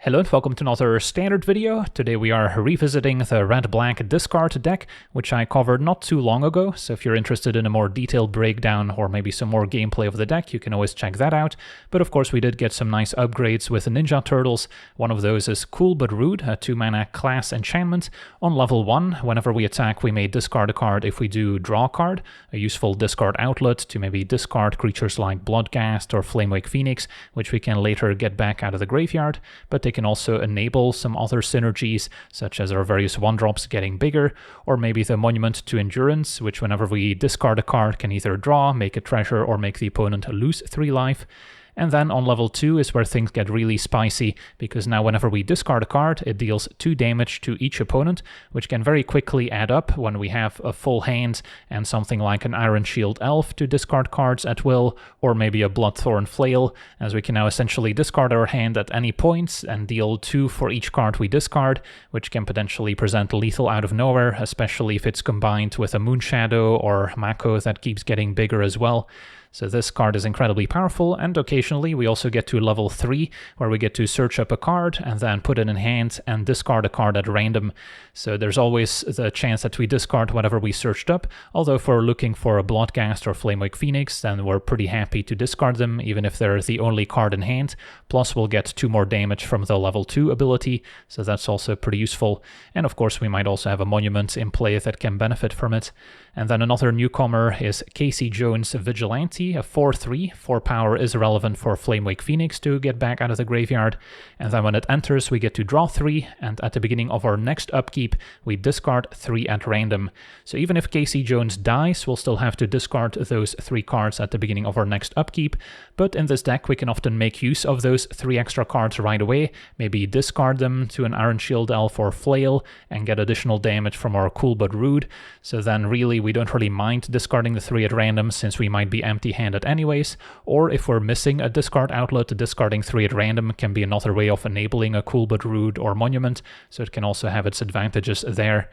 Hello and welcome to another standard video. Today we are revisiting the red-black discard deck, which I covered not too long ago, so if you're interested in a more detailed breakdown or maybe some more gameplay of the deck, you can always check that out. But of course we did get some nice upgrades with the Ninja Turtles. One of those is Cool But Rude, a 2-mana class enchantment. On level 1, whenever we attack we may discard a card if we do draw a card, a useful discard outlet to maybe discard creatures like Bloodghast or Flamewake Phoenix, which we can later get back out of the graveyard, but they can also enable some other synergies, such as our various 1-drops getting bigger, or maybe the Monument to Endurance, which whenever we discard a card can either draw, make a treasure, or make the opponent lose 3 life. And then on level 2 is where things get really spicy, because now whenever we discard a card, it deals 2 damage to each opponent, which can very quickly add up when we have a full hand and something like an Iron Shield Elf to discard cards at will, or maybe a Bloodthorn Flail, as we can now essentially discard our hand at any point and deal 2 for each card we discard, which can potentially present lethal out of nowhere, especially if it's combined with a Moonshadow or Mako that keeps getting bigger as well. So this card is incredibly powerful, and occasionally we also get to level 3, where we get to search up a card and then put it in hand and discard a card at random. So there's always the chance that we discard whatever we searched up, although if we're looking for a Bloodghast or Flamewake Phoenix, then we're pretty happy to discard them, even if they're the only card in hand. Plus we'll get 2 more damage from the level 2 ability, so that's also pretty useful. And of course we might also have a Monument in play that can benefit from it. And then another newcomer is Casey Jones' Vigilante, a 4/3. 4 power is relevant for Flamewake Phoenix to get back out of the graveyard. And then when it enters, we get to draw 3, and at the beginning of our next upkeep, we discard 3 at random. So even if Casey Jones dies, we'll still have to discard those 3 cards at the beginning of our next upkeep. But in this deck, we can often make use of those 3 extra cards right away, maybe discard them to an Iron Shield Elf or Flail, and get additional damage from our Cool But Rude. So then really we don't really mind discarding the 3 at random, since we might be empty-handed anyways, or if we're missing a discard outlet, discarding 3 at random can be another way of enabling a Cool But Rude or Monument, so it can also have its advantages there.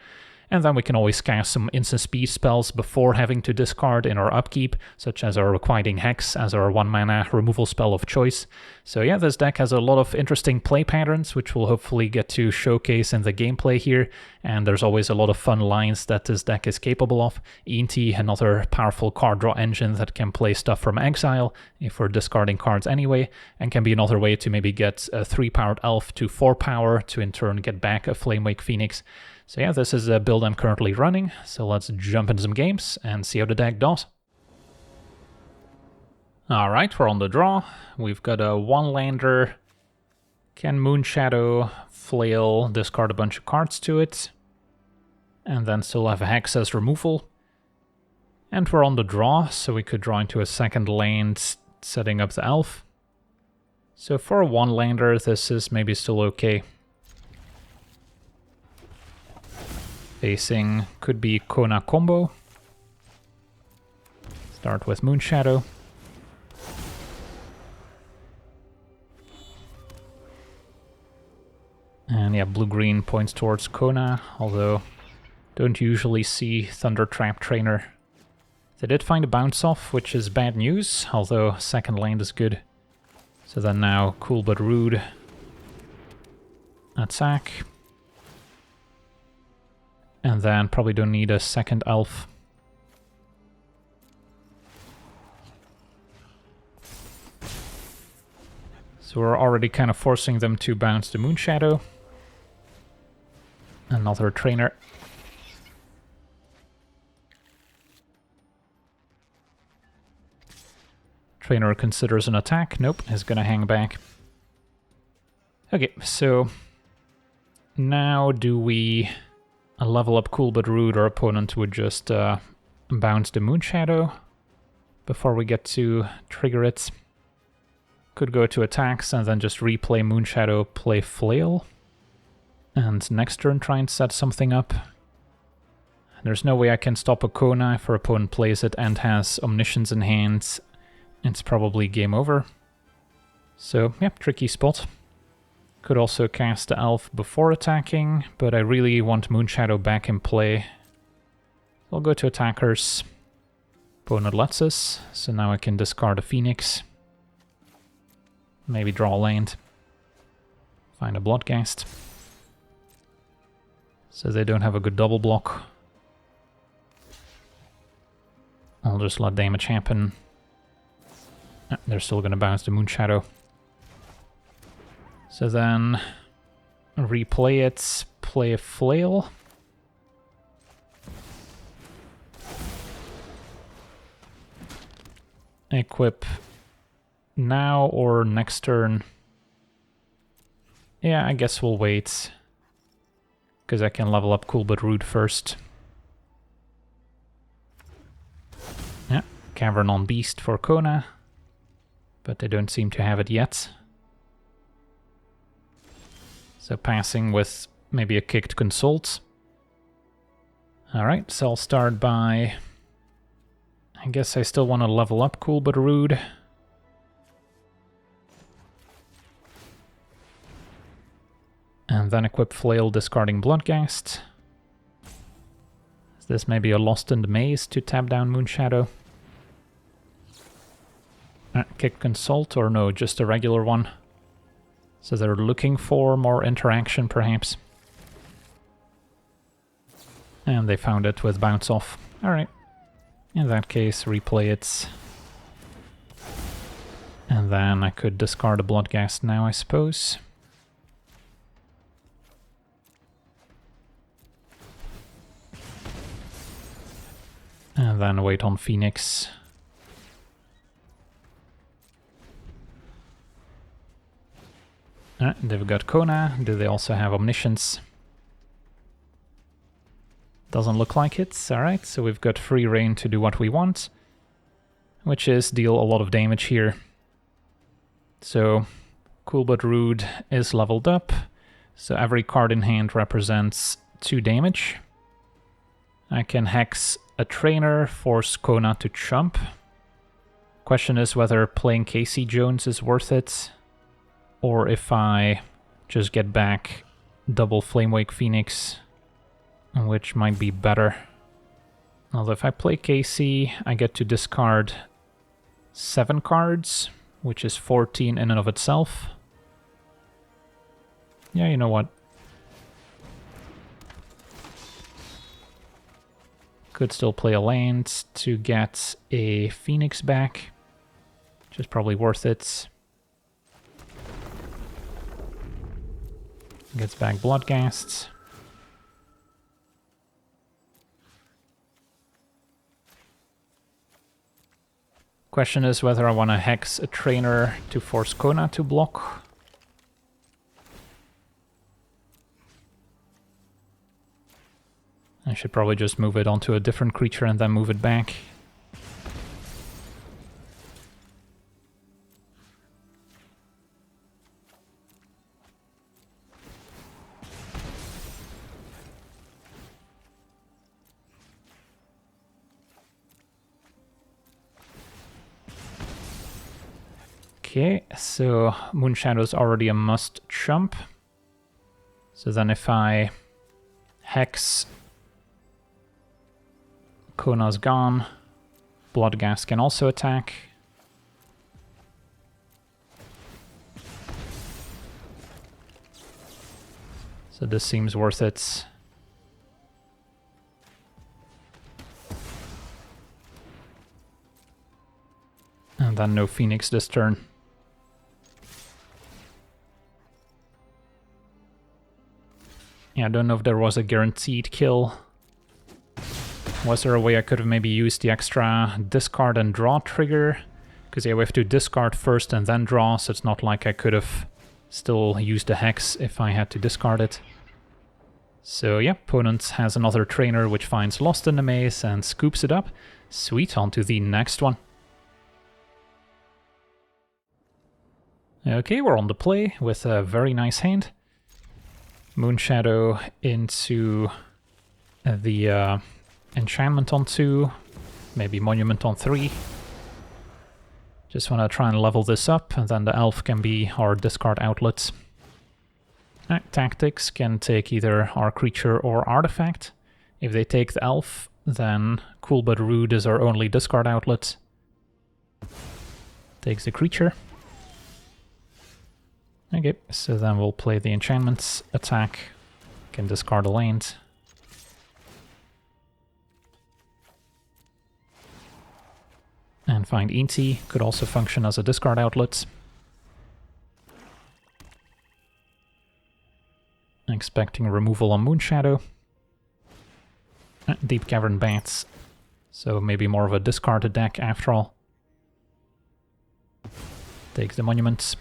And then we can always cast some instant speed spells before having to discard in our upkeep, such as our Requiting Hex as our 1-mana removal spell of choice. So yeah, this deck has a lot of interesting play patterns, which we'll hopefully get to showcase in the gameplay here, and there's always a lot of fun lines that this deck is capable of. ENT, another powerful card draw engine that can play stuff from exile if we're discarding cards anyway, and can be another way to maybe get a 3-powered elf to 4 power to in turn get back a Flamewake Phoenix. So yeah, this is a build I'm currently running, so let's jump into some games and see how the deck does. Alright, we're on the draw. We've got a 1-lander, can Moonshadow, Flail, discard a bunch of cards to it, and then still have a Hex as removal. And we're on the draw, so we could draw into a 2nd land, setting up the elf. So for a 1-lander, this is maybe still okay. Facing could be Kona combo. Start with Moonshadow. And yeah, blue-green points towards Kona, although don't usually see Thunder Trap Trainer. They did find a bounce off, which is bad news, although 2nd land is good. So then now Cool But Rude. Attack. And then probably don't need a 2nd elf. So we're already kind of forcing them to bounce the Moonshadow. Another trainer. Trainer considers an attack. Nope, is gonna hang back. Okay, so now do we level up Cool But Rude? Our opponent would just bounce the Moonshadow before we get to trigger it. Could go to attacks and then just replay Moonshadow, play Flail, and next turn try and set something up. There's no way I can stop a Kona if our opponent plays it and has Omniscience in hand. It's probably game over. So yeah, tricky spot. Could also cast the elf before attacking, but I really want Moonshadow back in play. I'll go to attackers. Opponent lets us, so now I can discard a Phoenix. Maybe draw a land. Find a Bloodghast. So they don't have a good double block. I'll just let damage happen. They're still going to bounce the Moonshadow. So then replay it, play a Flail. Equip now or next turn. Yeah, I guess we'll wait, because I can level up Cool But Rude first. Yeah, Cavern on Beast for Kona, but they don't seem to have it yet. So passing with maybe a kicked Consult. Alright, so I'll start by... I guess I still want to level up Cool But Rude. And then equip Flail, discarding Bloodghast. Is this maybe a Lost in the Maze to tap down Moonshadow? Kick Consult, or no, just a regular one. So they're looking for more interaction, perhaps. And they found it with Bounce Off. Alright. In that case, replay it. And then I could discard a Bloodghast now, I suppose. And then wait on Phoenix. They've got Kona. Do they also have Omniscience? Doesn't look like it. Alright, so we've got free reign to do what we want, which is deal a lot of damage here. So, Cool But Rude is leveled up, so every card in hand represents 2 damage. I can Hex a Trainer, force Kona to chump. Question is whether playing Casey Jones is worth it, or if I just get back double Flamewake Phoenix, which might be better. Although if I play Casey, I get to discard 7 cards, which is 14 in and of itself. Yeah, you know what? Could still play a land to get a Phoenix back, which is probably worth it. Gets back Bloodghasts. Question is whether I want to Hex a Trainer to force Kona to block. I should probably just move it onto a different creature and then move it back. Okay, so Moonshadow's already a must chump. So then if I Hex, Kona's gone. Bloodghast can also attack. So this seems worth it. And then no Phoenix this turn. Yeah, I don't know if there was a guaranteed kill. Was there a way I could have maybe used the extra discard and draw trigger? Because yeah, we have to discard first and then draw, so it's not like I could have still used the Hex if I had to discard it. So yeah, opponent has another trainer which finds Lost in the Maze and scoops it up. Sweet, on to the next one. Okay, we're on the play with a very nice hand. Moonshadow into the enchantment on 2, maybe monument on 3. Just want to try and level this up, and then the elf can be our discard outlets. Tactics can take either our creature or artifact. If they take the elf, then Cool But Rude is our only discard outlet. Takes the creature. Okay, so then we'll play the enchantments, attack, can discard a land. And find ENT, could also function as a discard outlet. Expecting removal on Moonshadow. Deep Cavern Bats, so maybe more of a discarded deck after all. Take the monuments.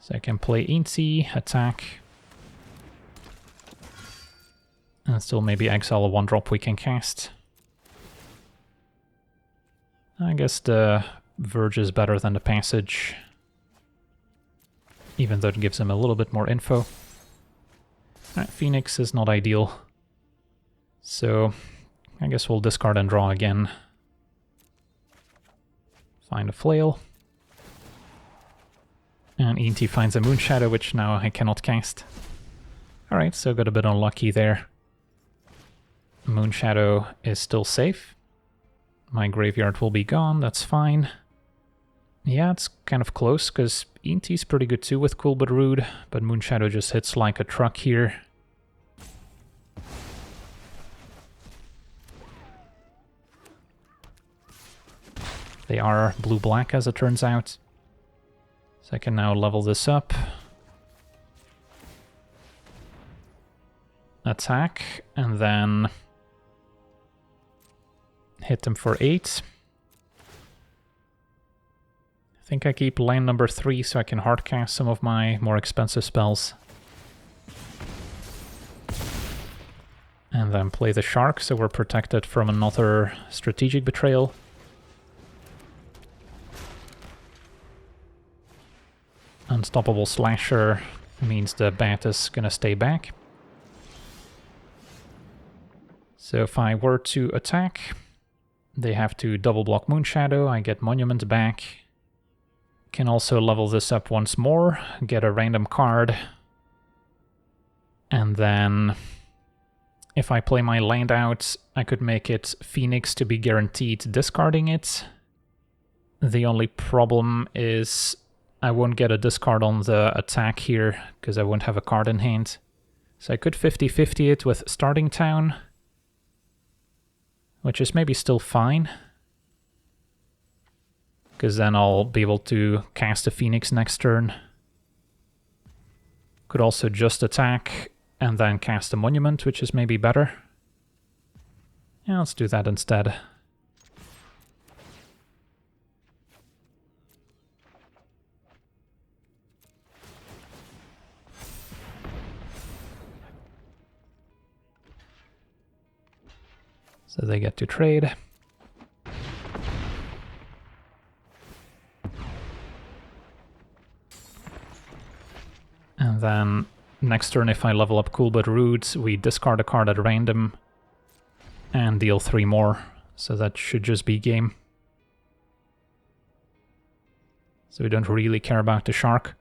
So I can play ENT, attack. And still maybe exile a 1-drop we can cast. I guess the Verge is better than the Passage, even though it gives him a little bit more info. Phoenix is not ideal, so I guess we'll discard and draw again. Find a Flail. And ENT finds a Moonshadow, which now I cannot cast. Alright, so got a bit unlucky there. Moonshadow is still safe. My graveyard will be gone, that's fine. Yeah, it's kind of close, because ENT's pretty good too with Cool But Rude, but Moonshadow just hits like a truck here. They are blue-black, as it turns out. So I can now level this up. Attack, and then hit them for 8. I think I keep land number 3 so I can hardcast some of my more expensive spells. And then play the Shark, so we're protected from another strategic betrayal. Unstoppable Slasher means the bat is gonna stay back. So if I were to attack, they have to double block Moonshadow, I get Monument back. Can also level this up once more, get a random card. And then if I play my land out, I could make it Phoenix to be guaranteed discarding it. The only problem is I won't get a discard on the attack here, because I won't have a card in hand. So I could 50-50 it with Starting Town, which is maybe still fine, because then I'll be able to cast a Phoenix next turn. Could also just attack and then cast a Monument, which is maybe better. Yeah, let's do that instead. So they get to trade. And then next turn, if I level up Cool But Rude, we discard a card at random and deal 3 more. So that should just be game. So we don't really care about the Shark.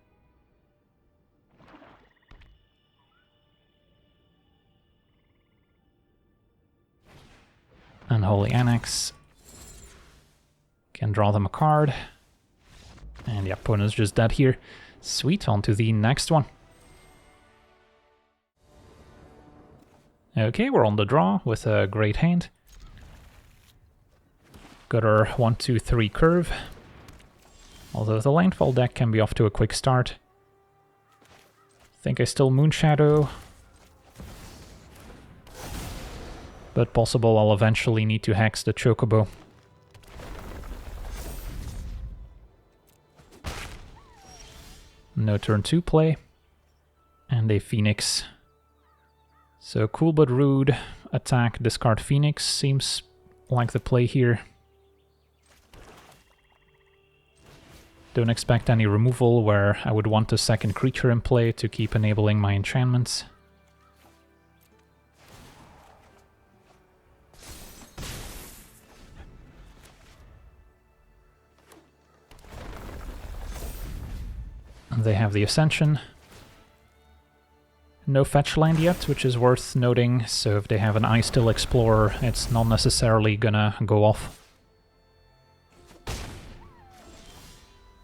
Unholy Annex. Can draw them a card. And the opponent's just dead here. Sweet, on to the next one. Okay, we're on the draw with a great hand. Got our 1-2-3 curve. Although the landfall deck can be off to a quick start. Think I still Moonshadow. But possible I'll eventually need to hex the Chocobo. No turn 2 play. And a Phoenix. So Cool But Rude, attack, discard Phoenix seems like the play here. Don't expect any removal where I would want a second creature in play to keep enabling my enchantments. They have the Ascension. No fetch land yet, which is worth noting, so if they have an I Still Explorer, it's not necessarily gonna go off.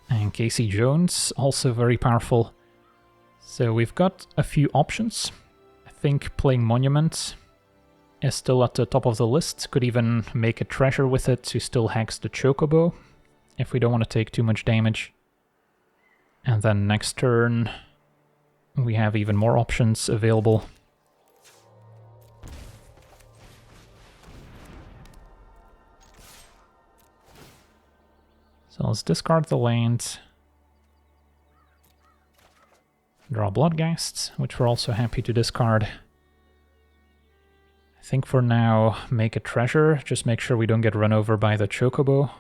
And Casey Jones, also very powerful. So we've got a few options. I think playing Monument is still at the top of the list. Could even make a treasure with it to still hex the Chocobo, if we don't want to take too much damage. And then next turn, we have even more options available. So let's discard the land. Draw Bloodghast, which we're also happy to discard. I think for now, make a treasure. Just make sure we don't get run over by the Chocobo.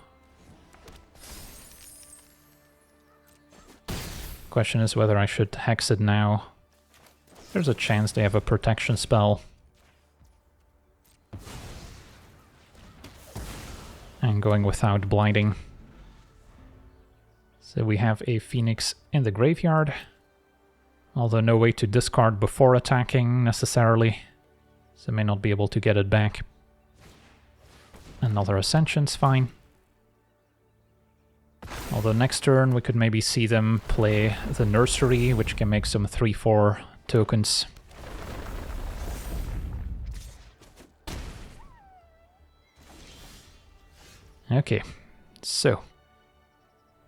Question is whether I should hex it now. There's a chance they have a protection spell. And going without blinding. So we have a Phoenix in the graveyard. Although no way to discard before attacking necessarily. So may not be able to get it back. Another Ascension's fine. Although next turn we could maybe see them play the Nursery, which can make some 3-4 tokens. Okay, so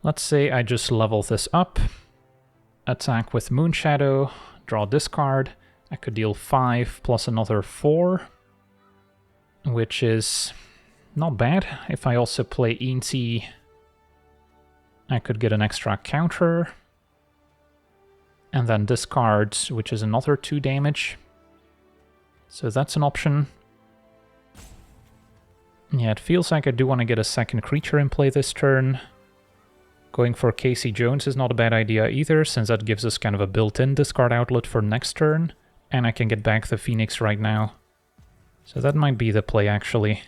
let's say I just level this up. Attack with Moonshadow, draw discard. I could deal 5 plus another 4, which is not bad. If I also play Eenti, I could get an extra counter. And then discard, which is another 2 damage. So that's an option. Yeah, it feels like I do want to get a second creature in play this turn. Going for Casey Jones is not a bad idea either, since that gives us kind of a built-in discard outlet for next turn, and I can get back the Phoenix right now. So that might be the play, actually.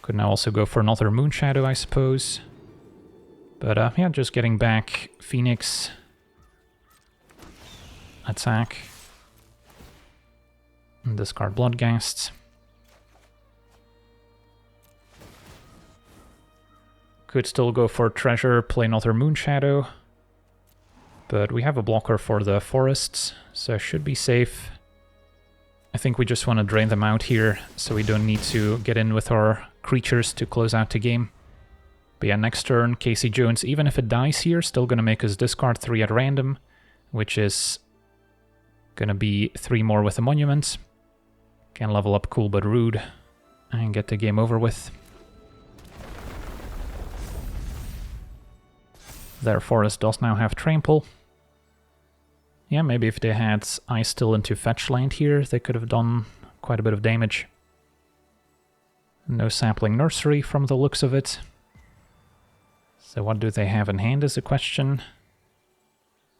Could now also go for another Moonshadow, I suppose. But yeah, just getting back Phoenix. Attack. And discard Bloodghast. Could still go for treasure, play another Moonshadow. But we have a blocker for the forests, so should be safe. I think we just want to drain them out here, so we don't need to get in with our creatures to close out the game. But yeah, next turn, Casey Jones, even if it dies here, still going to make us discard 3 at random, which is going to be 3 more with the Monument. Can level up Cool but Rude and get the game over with. Their forest does now have Trample. Yeah, maybe if they had Ice Still into Fetch Land here, they could have done quite a bit of damage. No Sapling Nursery from the looks of it. So what do they have in hand is a question.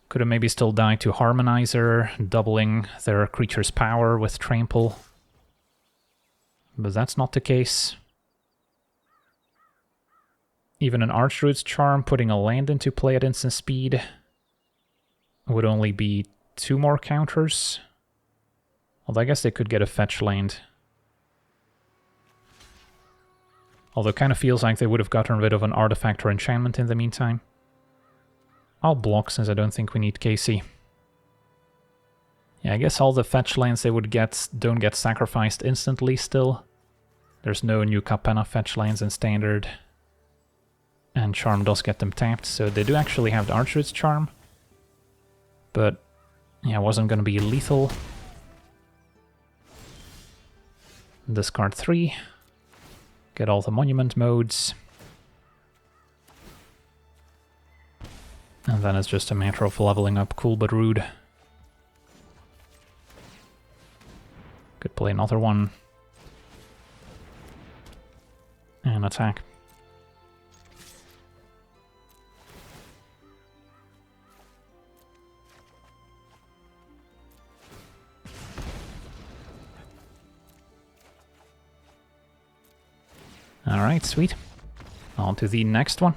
Could have maybe still died to Harmonizer, doubling their creature's power with Trample. But that's not the case. Even an Archroot's Charm, putting a land into play at instant speed, would only be 2 more counters. Although I guess they could get a fetch land. Although it kind of feels like they would have gotten rid of an artifact or enchantment in the meantime. I'll block since I don't think we need Casey. Yeah, I guess all the fetch lands they would get don't get sacrificed instantly still. There's no new Capenna fetch lands in Standard. And Charm does get them tapped, so they do actually have the Archroot's Charm. But, yeah, it wasn't going to be lethal. Discard 3. Get all the Monument modes. And then it's just a matter of leveling up Cool but Rude. Could play another one. And attack. Alright, sweet. On to the next one.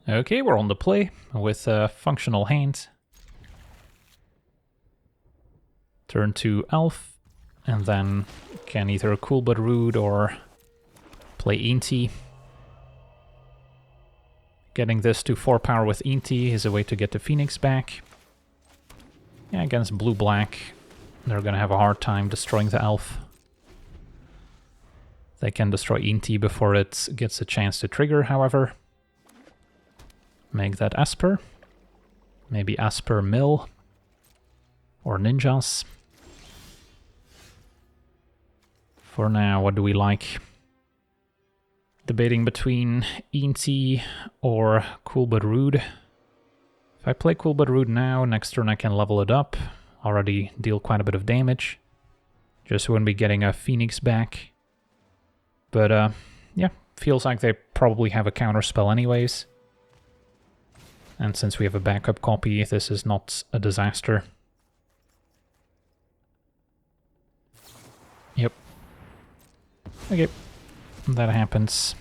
Okay, we're on the play with a functional hand. Turn 2 Elf, And then can either Cool But Rude or play Inti. Getting this to 4 power with Inti is a way to get the Phoenix back. Yeah, against blue-black, they're gonna have a hard time destroying the elf. They can destroy Inti before it gets a chance to trigger, however. Make that Esper. Maybe Esper Mill. Or Ninjas. For now, what do we like? Debating between Inti or Cool But Rude. If I play Cool But Rude now, next turn I can level it up. Already deal quite a bit of damage. Just wouldn't be getting a Phoenix back. But yeah, feels like they probably have a counterspell anyways. And since we have a backup copy, this is not a disaster. Yep. Okay, that happens.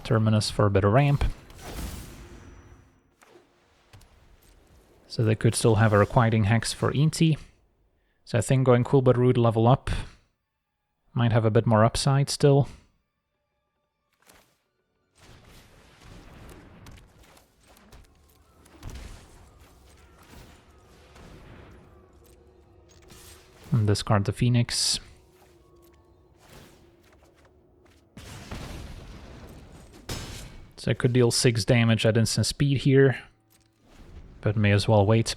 Terminus for a bit of ramp. So they could still have a Requiting Hex for Inti. So I think going Cool But Rude level up might have a bit more upside still. And discard the Phoenix. So I could deal 6 damage at instant speed here, but may as well wait.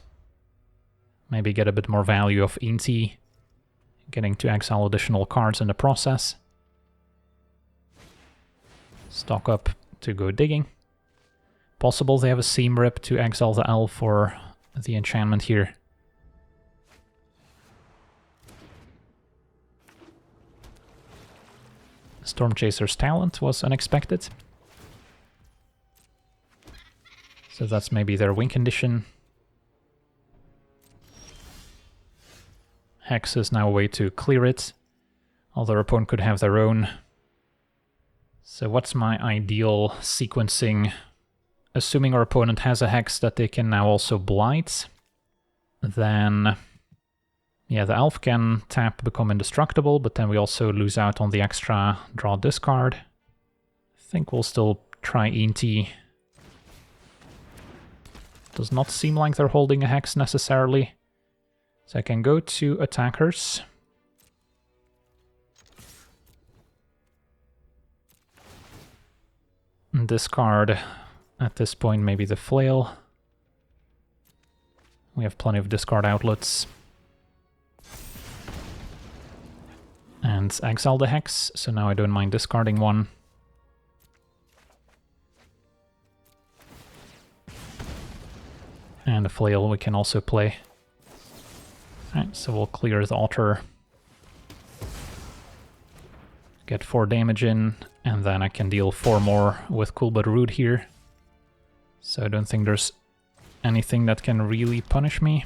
Maybe get a bit more value of Inti, getting to exile additional cards in the process. Stock up to go digging. Possible they have a Seam Rip to exile the elf or the enchantment here. Stormchaser's Talent was unexpected. So that's maybe their win condition. Hex is now a way to clear it. Although their opponent could have their own. So what's my ideal sequencing? Assuming our opponent has a Hex that they can now also blight, then yeah, the elf can tap, become indestructible, but then we also lose out on the extra draw discard. I think we'll still try Inti. Does not seem like they're holding a Hex necessarily. So I can go to attackers. And discard, at this point, maybe the Flail. We have plenty of discard outlets. And exile the Hex, so now I don't mind discarding one. And a Flail we can also play. Alright, so we'll clear the altar. Get 4 damage in, and then I can deal 4 more with Cool But Rude here. So I don't think there's anything that can really punish me.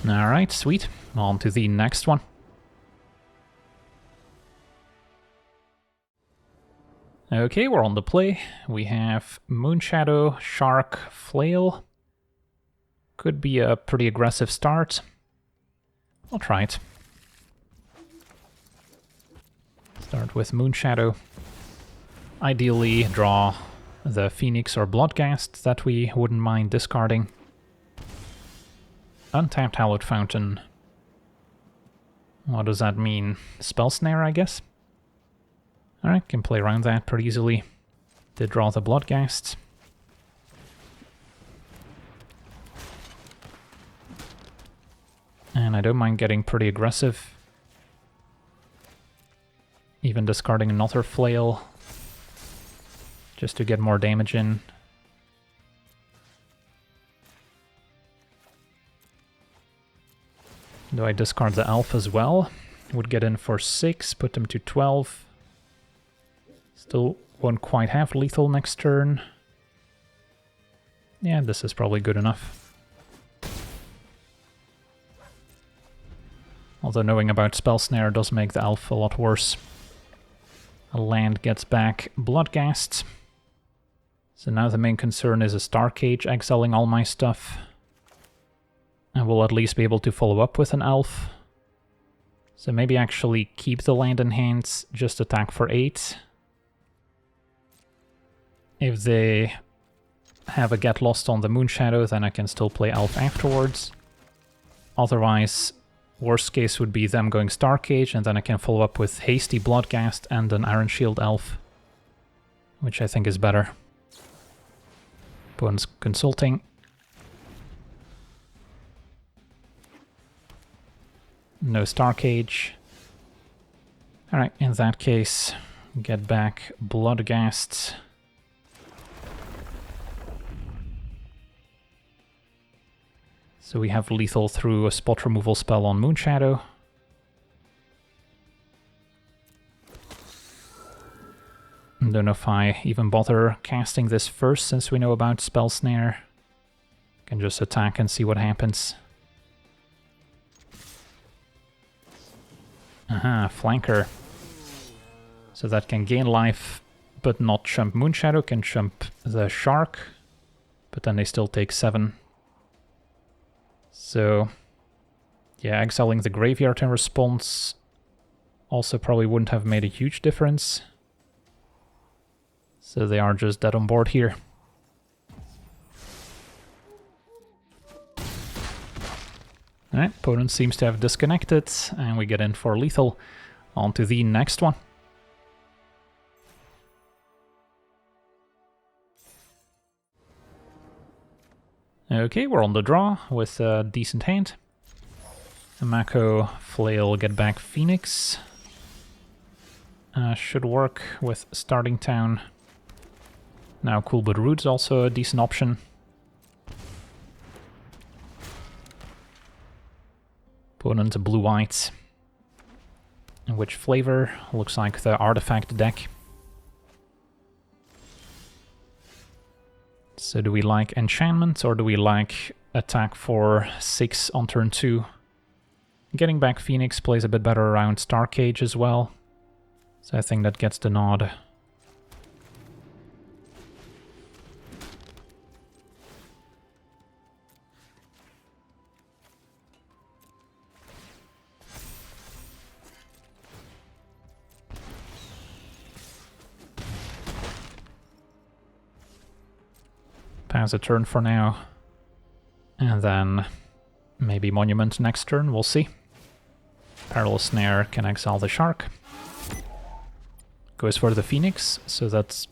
Alright, sweet. On to the next one. Okay, we're on the play. We have Moonshadow, Shark, Flail. Could be a pretty aggressive start. I'll try it. Start with Moonshadow. Ideally, draw the Phoenix or Bloodghast that we wouldn't mind discarding. Untapped Hallowed Fountain. What does that mean? Spell Snare, I guess? Alright, can play around that pretty easily. Did draw the Bloodghast. And I don't mind getting pretty aggressive. Even discarding another Flail. Just to get more damage in. Do I discard the Elf as well? Would get in for 6, put them to 12. Still won't quite have lethal next turn. Yeah, this is probably good enough. Although knowing about Spell Snare does make the elf a lot worse. A land gets back Bloodghast. So now the main concern is a Star Cage exiling all my stuff. And we'll at least be able to follow up with an elf. So maybe actually keep the land in hand, just attack for 8. If they have a Get Lost on the Moonshadow, then I can still play elf afterwards. Otherwise, worst case would be them going Star Cage, and then I can follow up with Hasty Bloodghast and an Iron Shield elf, which I think is better. Opponent's consulting. No Star Cage. Alright, in that case, get back Bloodghast. So we have lethal through a spot removal spell on Moonshadow. Don't know if I even bother casting this first, since we know about Spell Snare. Can just attack and see what happens. Aha, Flanker. So that can gain life, but not chump Moonshadow, can chump the Shark. But then they still take 7. So, yeah, exiling the graveyard in response also probably wouldn't have made a huge difference. So they are just dead on board here. Alright, opponent seems to have disconnected, and we get in for lethal. On to the next one. Okay, we're on the draw with a decent hand. A Mako Flail, get back Phoenix. Should work with Starting Town. Now Cool But Root's also a decent option. Opponent blue-white. Which flavor? Looks like the artifact deck. So do we like enchantment or do we like attack for 6 on turn 2? Getting back Phoenix plays a bit better around Star Cage as well. So I think that gets the nod. Pass a turn for now. And then maybe Monument next turn, we'll see. Parallel Snare can exile the Shark. Goes for the Phoenix, so that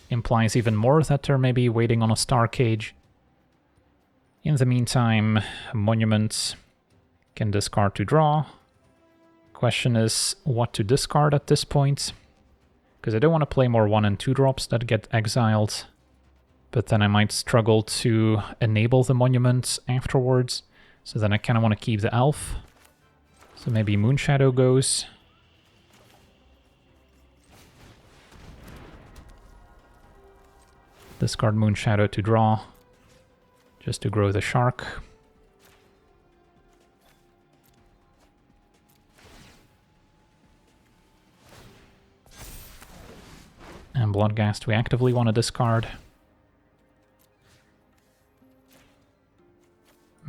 implies even more that they're maybe waiting on a Star Cage. In the meantime, Monument can discard to draw. Question is what to discard at this point. Because I don't want to play more 1 and 2 drops that get exiled. But then I might struggle to enable the Monument afterwards. So then I kind of want to keep the Elf. So maybe Moonshadow goes. Discard Moonshadow to draw. Just to grow the Shark. And Bloodghast we actively want to discard.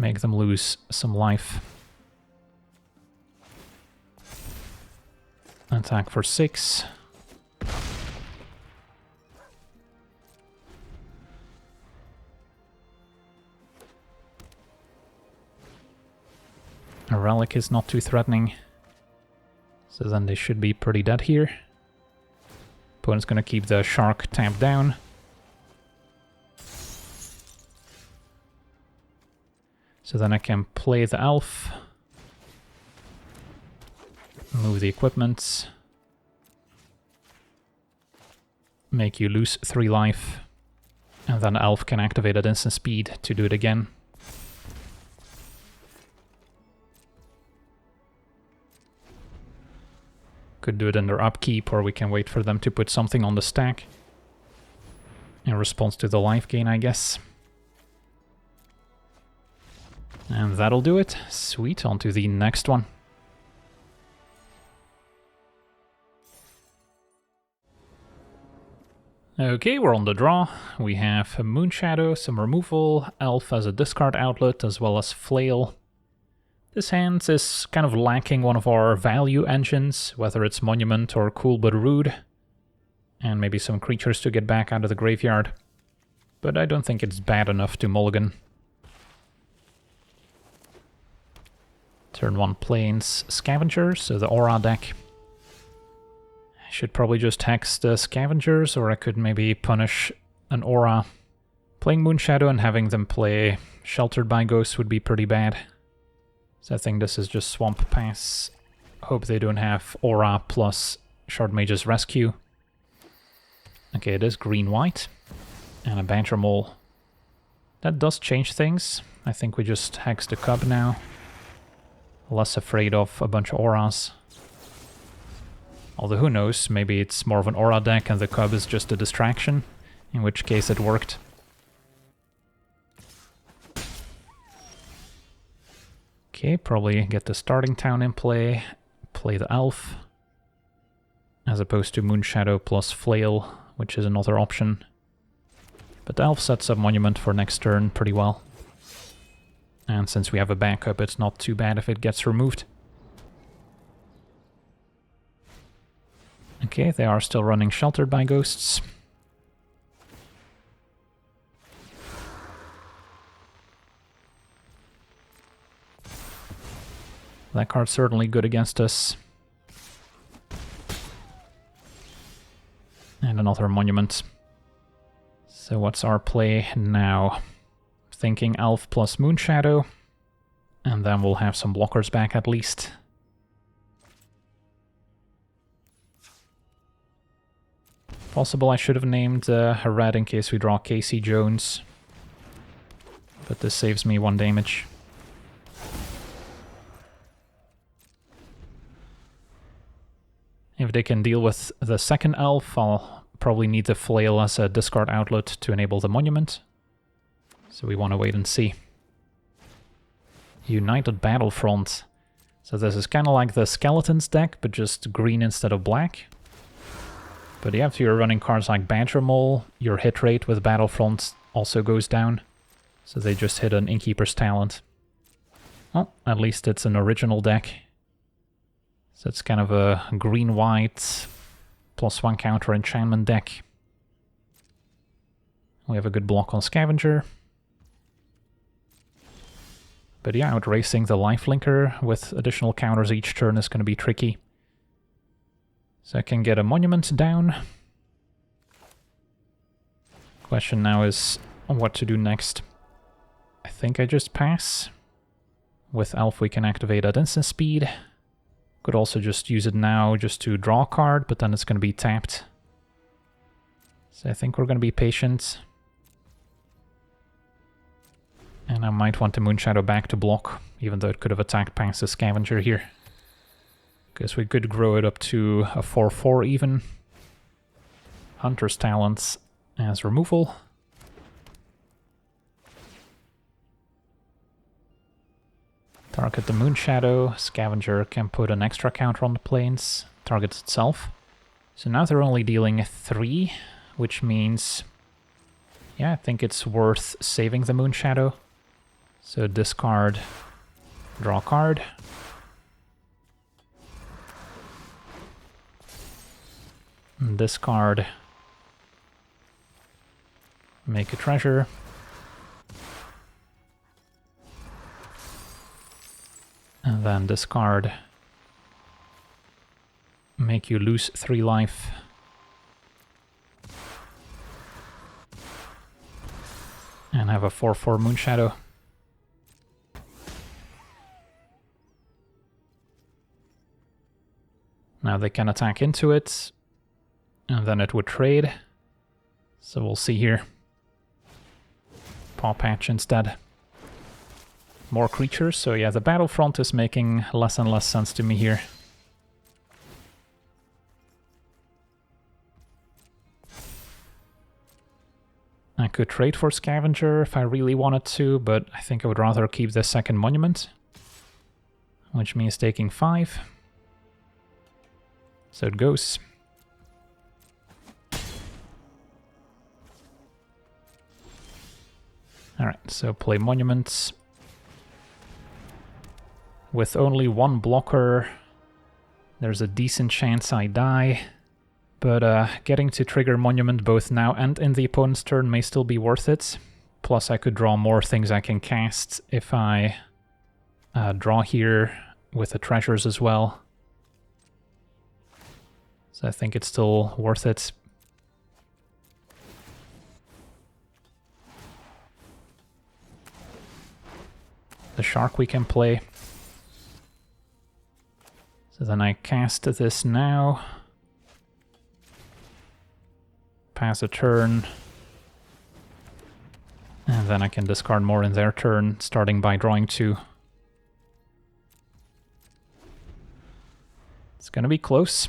Make them lose some life. Attack for 6. A Relic is not too threatening. So then they should be pretty dead here. Opponent's gonna keep the Shark tamped down. So then I can play the Elf. Move the equipment. Make you lose 3 life. And then Elf can activate at instant speed to do it again. Could do it in their upkeep, or we can wait for them to put something on the stack. In response to the life gain, I guess. And that'll do it. Sweet, on to the next one. Okay, we're on the draw. We have a Moonshadow, some removal, Elf as a discard outlet, as well as Flail. This hand is kind of lacking one of our value engines, whether it's Monument or Cool but Rude. And maybe some creatures to get back out of the graveyard. But I don't think it's bad enough to mulligan. Turn 1 Plains Scavenger, so the Aura deck. I should probably just hex the Scavengers, or I could maybe punish an Aura. Playing Moonshadow and having them play Sheltered by Ghosts would be pretty bad. So I think this is just Swamp Pass. Hope they don't have Aura plus Shard Mage's Rescue. Okay, it is green-white. And a Badger Mole. That does change things. I think we just hex the Cub now. Less afraid of a bunch of auras. Although who knows, maybe it's more of an aura deck and the Cub is just a distraction, in which case it worked. Okay, probably get the starting town in play, play the Elf, as opposed to Moonshadow plus Flail, which is another option. But the Elf sets up Monument for next turn pretty well. And since we have a backup, it's not too bad if it gets removed. Okay, they are still running Sheltered by Ghosts. That card's certainly good against us. And another Monument. So what's our play now? Thinking Elf plus Moonshadow, and then we'll have some blockers back at least. Possible I should have named a red in case we draw Casey Jones, but this saves me 1 damage. If they can deal with the second Elf, I'll probably need the Flail as a discard outlet to enable the Monument. So we want to wait and see. United Battlefront. So this is kind of like the Skeletons deck, but just green instead of black. But yeah, if you're running cards like Badger Mole, your hit rate with Battlefront also goes down. So they just hit an Innkeeper's Talent. Well, at least it's an original deck. So it's kind of a green-white +1 counter enchantment deck. We have a good block on Scavenger. But yeah, outracing the lifelinker with additional counters each turn is going to be tricky. So I can get a Monument down. Question now is what to do next. I think I just pass. With Elf we can activate at instant speed. Could also just use it now just to draw a card, but then it's going to be tapped. So I think we're going to be patient. And I might want the Moonshadow back to block, even though it could have attacked past the Scavenger here. Because we could grow it up to a 4/4 even. Hunter's Talents as removal. Target the Moonshadow. Scavenger can put an extra counter on the plains. Targets itself. So now they're only dealing 3, which means... yeah, I think it's worth saving the Moonshadow. So discard, draw a card. Discard, make a treasure. And then discard, make you lose 3 life. And have a 4/4 Moonshadow. Now they can attack into it, and then it would trade. So we'll see here. Paw Patch instead. More creatures, so yeah, the Battlefront is making less and less sense to me here. I could trade for Scavenger if I really wanted to, but I think I would rather keep the second Monument, which means taking 5. So it goes. Alright, so play Monuments. With only one blocker, there's a decent chance I die. But getting to trigger Monument both now and in the opponent's turn may still be worth it. Plus I could draw more things I can cast if I draw here with the treasures as well. So I think it's still worth it. The Shark we can play. So then I cast this now. Pass a turn. And then I can discard more in their turn, starting by drawing 2. It's gonna be close.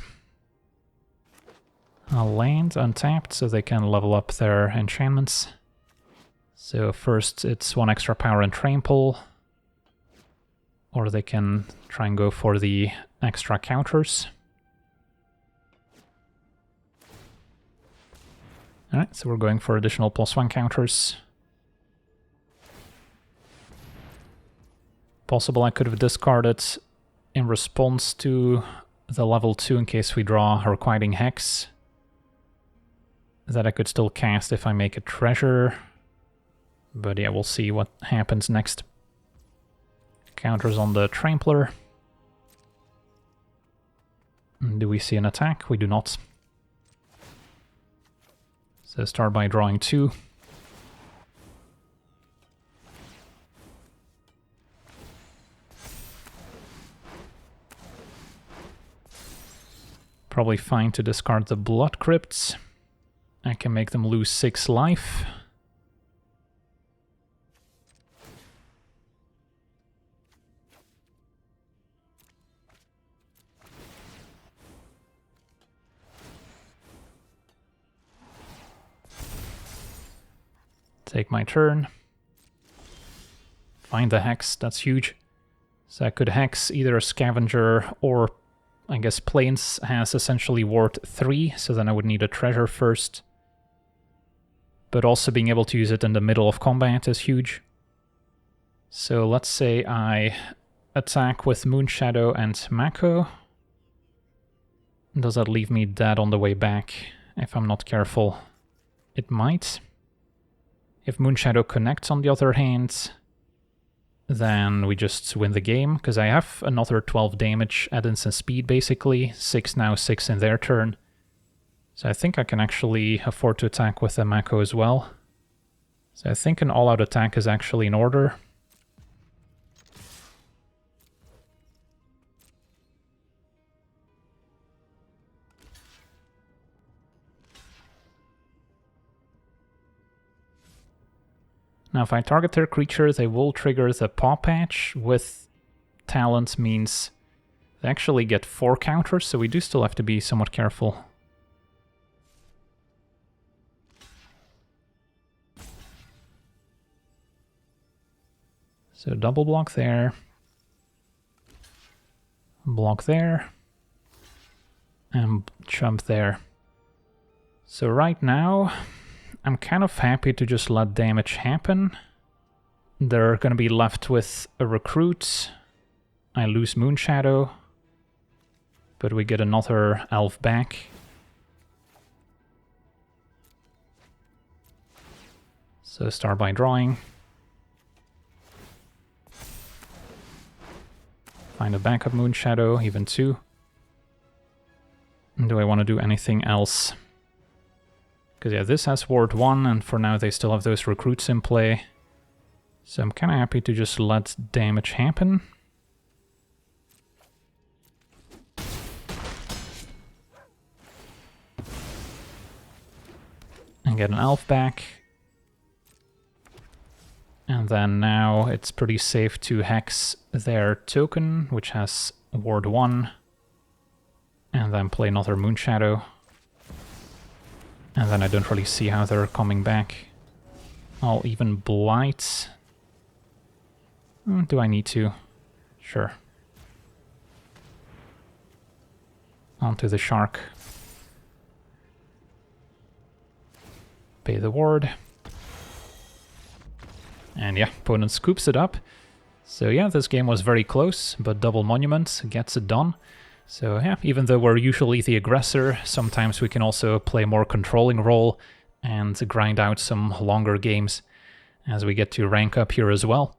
I'll land untapped so they can level up their enchantments. So first it's 1 extra power and trample. Or they can try and go for the extra counters. Alright, so we're going for additional +1 counters. Possible I could have discarded in response to the level 2 in case we draw a Requiting Hex. That I could still cast if I make a treasure. But yeah, we'll see what happens next. Counters on the Trampler. Do we see an attack? We do not. So start by drawing 2. Probably fine to discard the Blood Crypts. I can make them lose 6 life. Take my turn. Find the Hex, that's huge. So I could Hex either a Scavenger or I guess Plains has essentially Ward 3, so then I would need a treasure first. But also being able to use it in the middle of combat is huge. So let's say I attack with Moonshadow and Mako. Does that leave me dead on the way back? If I'm not careful, it might. If Moonshadow connects, on the other hand, then we just win the game, because I have another 12 damage at instant speed, basically. 6 now, 6 in their turn. So I think I can actually afford to attack with the Mako as well. So I think an all-out attack is actually in order. Now if I target their creature, they will trigger the Paw Patch. With talent means they actually get 4 counters, so we do still have to be somewhat careful. So double block there. Block there. And jump there. So right now, I'm kind of happy to just let damage happen. They're gonna be left with a Recruit. I lose Moonshadow. But we get another Elf back. So start by drawing. Find a backup Moonshadow, even 2. Do I want to do anything else? Because yeah, this has Ward 1, and for now they still have those Recruits in play. So I'm kind of happy to just let damage happen. And get an Elf back. And then now it's pretty safe to Hex their token, which has Ward 1. And then play another Moonshadow. And then I don't really see how they're coming back. I'll even Blight. Do I need to? Sure. Onto the Shark. Pay the ward. And yeah, opponent scoops it up. So yeah, this game was very close, but Double Monument gets it done. So yeah, even though we're usually the aggressor, sometimes we can also play a more controlling role and grind out some longer games as we get to rank up here as well.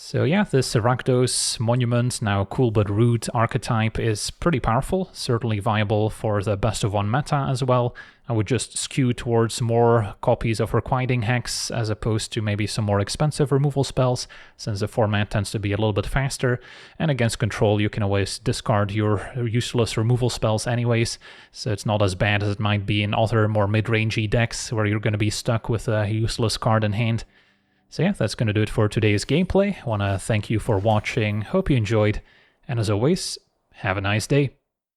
So yeah, this Rakdos Monument, now cool but rude archetype is pretty powerful, certainly viable for the best of one meta as well. I would just skew towards more copies of Requiting Hex as opposed to maybe some more expensive removal spells, since the format tends to be a little bit faster. And against control you can always discard your useless removal spells anyways, so it's not as bad as it might be in other more mid-rangey decks where you're going to be stuck with a useless card in hand. So yeah, that's going to do it for today's gameplay. I want to thank you for watching, hope you enjoyed, and as always, have a nice day.